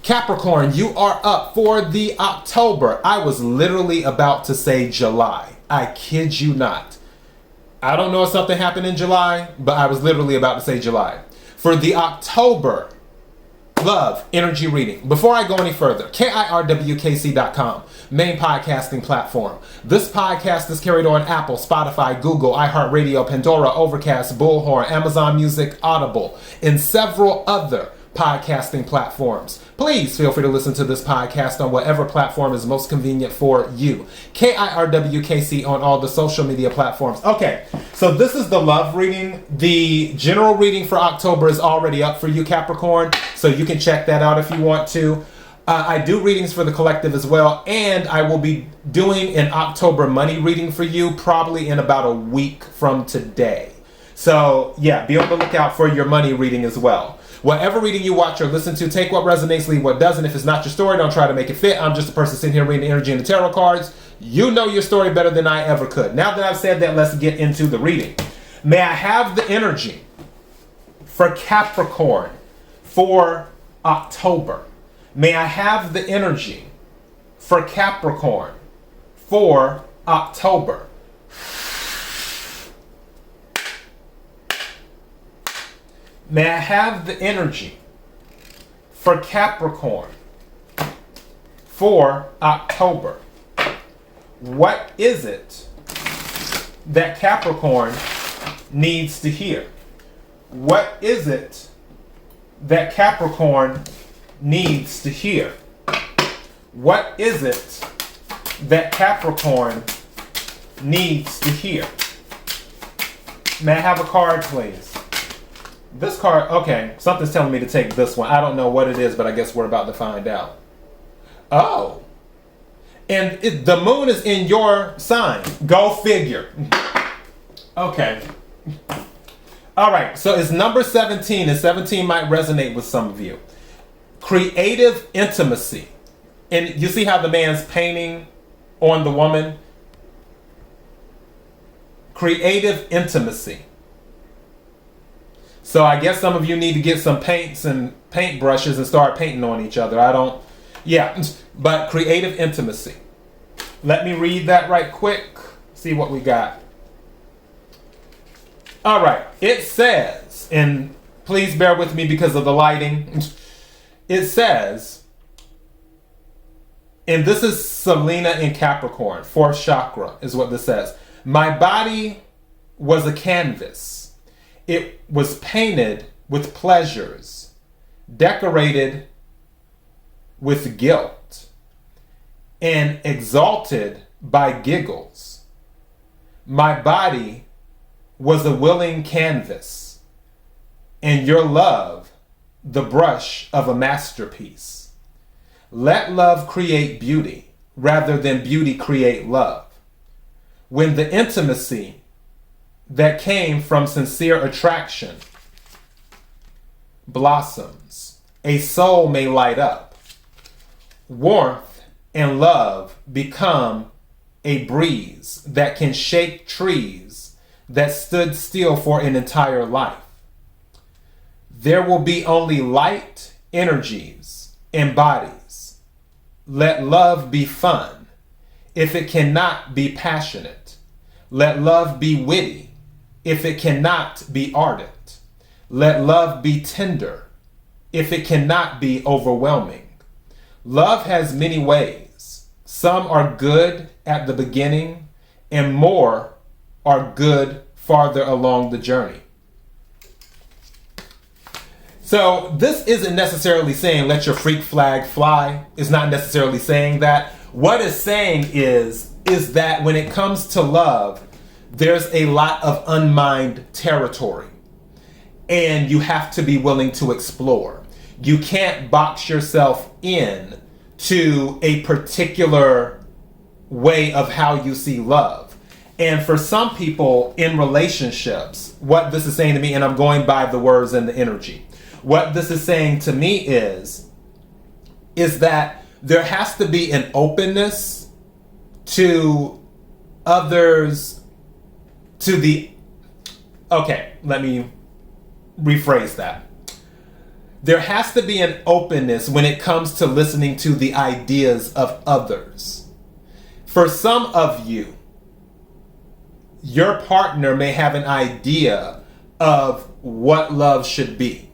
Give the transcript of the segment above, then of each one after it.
Capricorn, you are up for the October. I was literally about to say July. I kid you not. I don't know if something happened in July, but I was literally about to say July. For the October love energy reading. Before I go any further, KIRWKC.com, main podcasting platform. This podcast is carried on Apple, Spotify, Google, iHeartRadio, Pandora, Overcast, Bullhorn, Amazon Music, Audible, and several other podcasting platforms. Please feel free to listen to this podcast on whatever platform is most convenient for you. KIRWKC on all the social media platforms. Okay, so this is the love reading. The general reading for October is already up for you, Capricorn, so you can check that out if you want to. I do readings for the collective as well, and I will be doing an October money reading for you probably in about a week from today. So yeah, be on the lookout for your money reading as well. Whatever reading you watch or listen to, take what resonates, leave what doesn't. If it's not your story, don't try to make it fit. I'm just a person sitting here reading the energy and the tarot cards. You know your story better than I ever could. Now that I've said that, let's get into the reading. May I have the energy for Capricorn for October? May I have the energy for Capricorn for October? May I have the energy for Capricorn for October? What is it that Capricorn needs to hear? What is it that Capricorn needs to hear? What is it that Capricorn needs to hear? May I have a card, please? This card, okay, something's telling me to take this one. I don't know what it is, but I guess we're about to find out. Oh. And the moon is in your sign. Go figure. Okay. All right, so it's number 17, and 17 might resonate with some of you. Creative intimacy. And you see how the man's painting on the woman? Creative intimacy. So I guess some of you need to get some paints and paint brushes and start painting on each other. But creative intimacy. Let me read that right quick. See what we got. All right. It says, and please bear with me because of the lighting. It says, and this is Selena in Capricorn, 4th chakra is what this says. My body was a canvas. It was painted with pleasures, decorated with guilt, and exalted by giggles. My body was a willing canvas, and your love, the brush of a masterpiece. Let love create beauty rather than beauty create love. When the intimacy that came from sincere attraction blossoms, a soul may light up. Warmth and love become a breeze that can shake trees that stood still for an entire life. There will be only light energies and bodies. Let love be fun if it cannot be passionate. Let love be witty if it cannot be ardent. Let love be tender if it cannot be overwhelming. Love has many ways. Some are good at the beginning, and more are good farther along the journey. So this isn't necessarily saying let your freak flag fly. It's not necessarily saying that. What it's saying is that when it comes to love, there's a lot of unmined territory, and you have to be willing to explore. You can't box yourself in to a particular way of how you see love. And for some people in relationships, what this is saying to me, and I'm going by the words and the energy, what this is saying to me is that there has to be an openness to others, let me rephrase that. There has to be an openness when it comes to listening to the ideas of others. For some of you, your partner may have an idea of what love should be.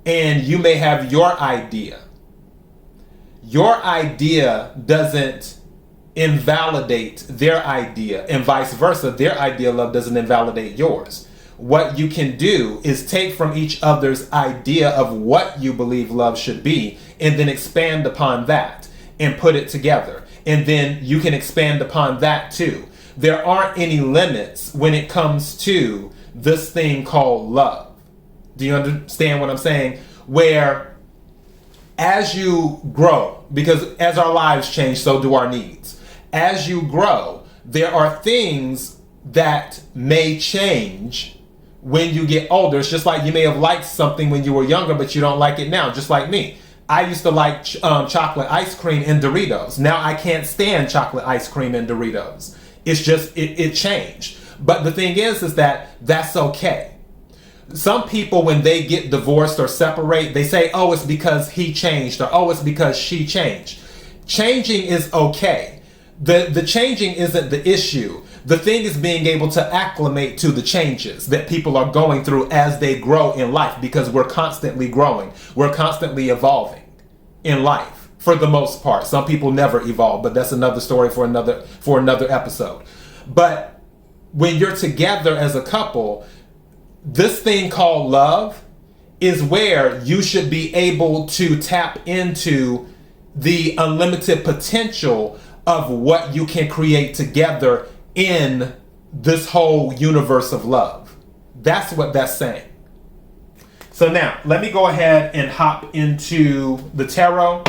And you may have your idea. Your idea doesn't invalidate their idea, and vice versa. Their idea of love doesn't invalidate yours. What you can do is take from each other's idea of what you believe love should be and then expand upon that and put it together. And then you can expand upon that too. There aren't any limits when it comes to this thing called love. Do you understand what I'm saying? Where as you grow, because as our lives change, so do our needs. As you grow, there are things that may change when you get older. It's just like you may have liked something when you were younger, but you don't like it now. Just like me. I used to like chocolate ice cream and Doritos. Now I can't stand chocolate ice cream and Doritos. It's just, it changed. But the thing is that that's okay. Some people, when they get divorced or separate, they say, oh, it's because he changed, or oh, it's because she changed. Changing is okay. The changing isn't the issue. The thing is being able to acclimate to the changes that people are going through as they grow in life, because we're constantly growing. We're constantly evolving in life for the most part. Some people never evolve, but that's another story for another episode. But when you're together as a couple, this thing called love is where you should be able to tap into the unlimited potential of what you can create together in this whole universe of love. That's what that's saying. So now, let me go ahead and hop into the tarot.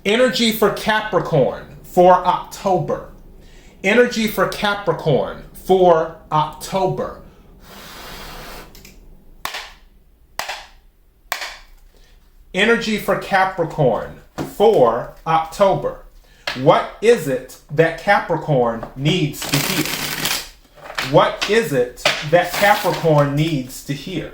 Energy for Capricorn for October. Energy for Capricorn for October. Energy for Capricorn for October. What is it that Capricorn needs to hear? What is it that Capricorn needs to hear?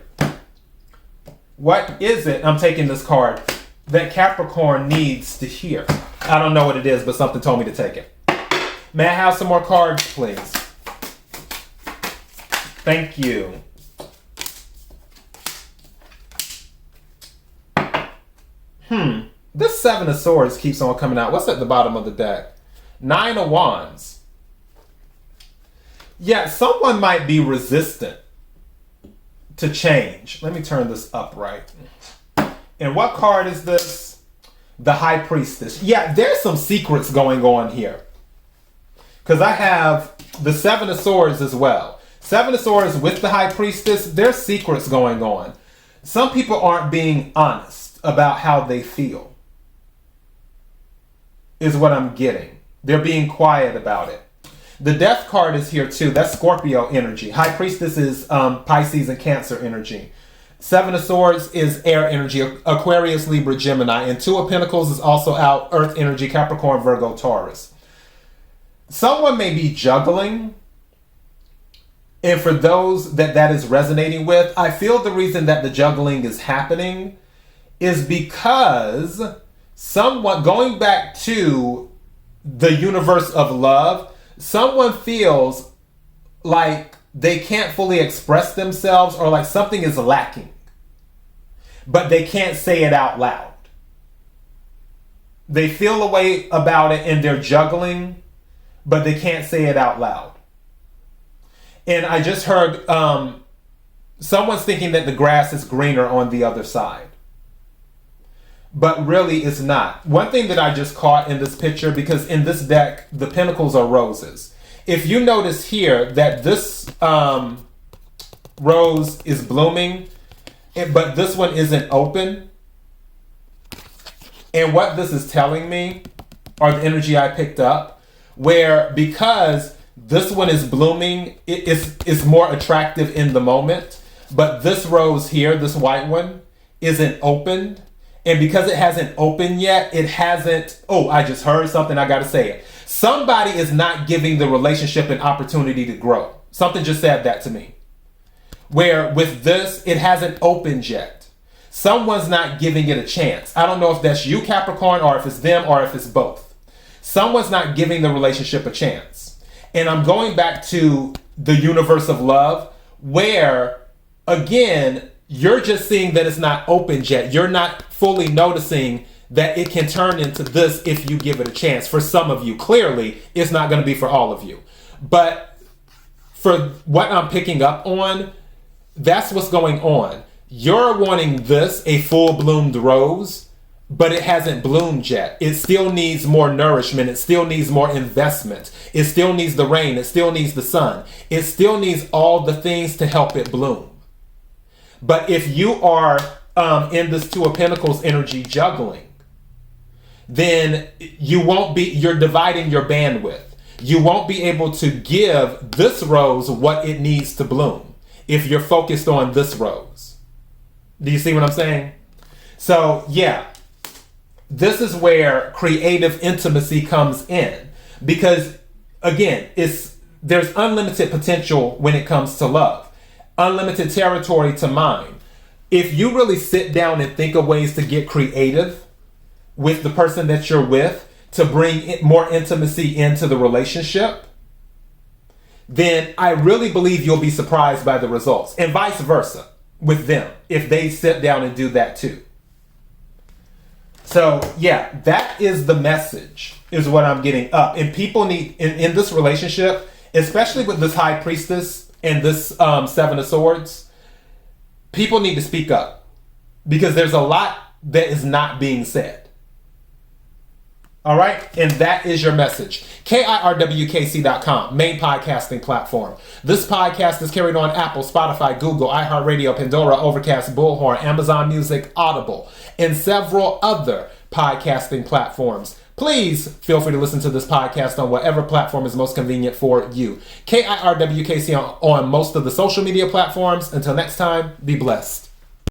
What is it, I'm taking this card, that Capricorn needs to hear? I don't know what it is, but something told me to take it. May I have some more cards, please? Thank you. This Seven of Swords keeps on coming out. What's at the bottom of the deck? Nine of Wands. Yeah, someone might be resistant to change. Let me turn this upright. And what card is this? The High Priestess. Yeah, there's some secrets going on here. Because I have the Seven of Swords as well. Seven of Swords with the High Priestess, there's secrets going on. Some people aren't being honest about how they feel, is what I'm getting. They're being quiet about it. The Death card is here too. That's Scorpio energy. High Priestess is Pisces and Cancer energy. Seven of Swords is air energy, Aquarius, Libra, Gemini. And Two of Pentacles is also out, Earth energy, Capricorn, Virgo, Taurus. Someone may be juggling. And for those that is resonating with, I feel the reason that the juggling is happening is because someone, going back to the universe of love, someone feels like they can't fully express themselves, or like something is lacking, but they can't say it out loud. They feel a way about it and they're juggling, but they can't say it out loud. And I just heard someone's thinking that the grass is greener on the other side. But really it's not. One thing that I just caught in this picture, because in this deck, the pentacles are roses. If you notice here that this rose is blooming, but this one isn't open. And what this is telling me, or the energy I picked up, where because this one is blooming, it's more attractive in the moment. But this rose here, this white one, isn't opened. And because it hasn't opened yet, it hasn't... Oh, I just heard something. I got to say it. Somebody is not giving the relationship an opportunity to grow. Something just said that to me. Where with this, it hasn't opened yet. Someone's not giving it a chance. I don't know if that's you, Capricorn, or if it's them, or if it's both. Someone's not giving the relationship a chance. And I'm going back to the universe of love, where, again, you're just seeing that it's not opened yet. You're not fully noticing that it can turn into this if you give it a chance. For some of you, clearly, it's not going to be for all of you. But for what I'm picking up on, that's what's going on. You're wanting this, a full-bloomed rose, but it hasn't bloomed yet. It still needs more nourishment. It still needs more investment. It still needs the rain. It still needs the sun. It still needs all the things to help it bloom. But if you are in this Two of Pentacles energy juggling, then you're dividing your bandwidth. You won't be able to give this rose what it needs to bloom if you're focused on this rose. Do you see what I'm saying? So yeah, this is where creative intimacy comes in, because again, there's unlimited potential when it comes to love, unlimited territory to mine. If you really sit down and think of ways to get creative with the person that you're with to bring more intimacy into the relationship, then I really believe you'll be surprised by the results, and vice versa with them if they sit down and do that too. So yeah, that is the message, is what I'm getting up. And people need, in this relationship, especially with this High Priestess and this Seven of Swords, people need to speak up, because there's a lot that is not being said. All right, and that is your message. KIRWKC.com, main podcasting platform. This podcast is carried on Apple, Spotify, Google, iHeartRadio, Pandora, Overcast, Bullhorn, Amazon Music, Audible, and several other podcasting platforms. Please feel free to listen to this podcast on whatever platform is most convenient for you. KIRWKC on most of the social media platforms. Until next time, be blessed.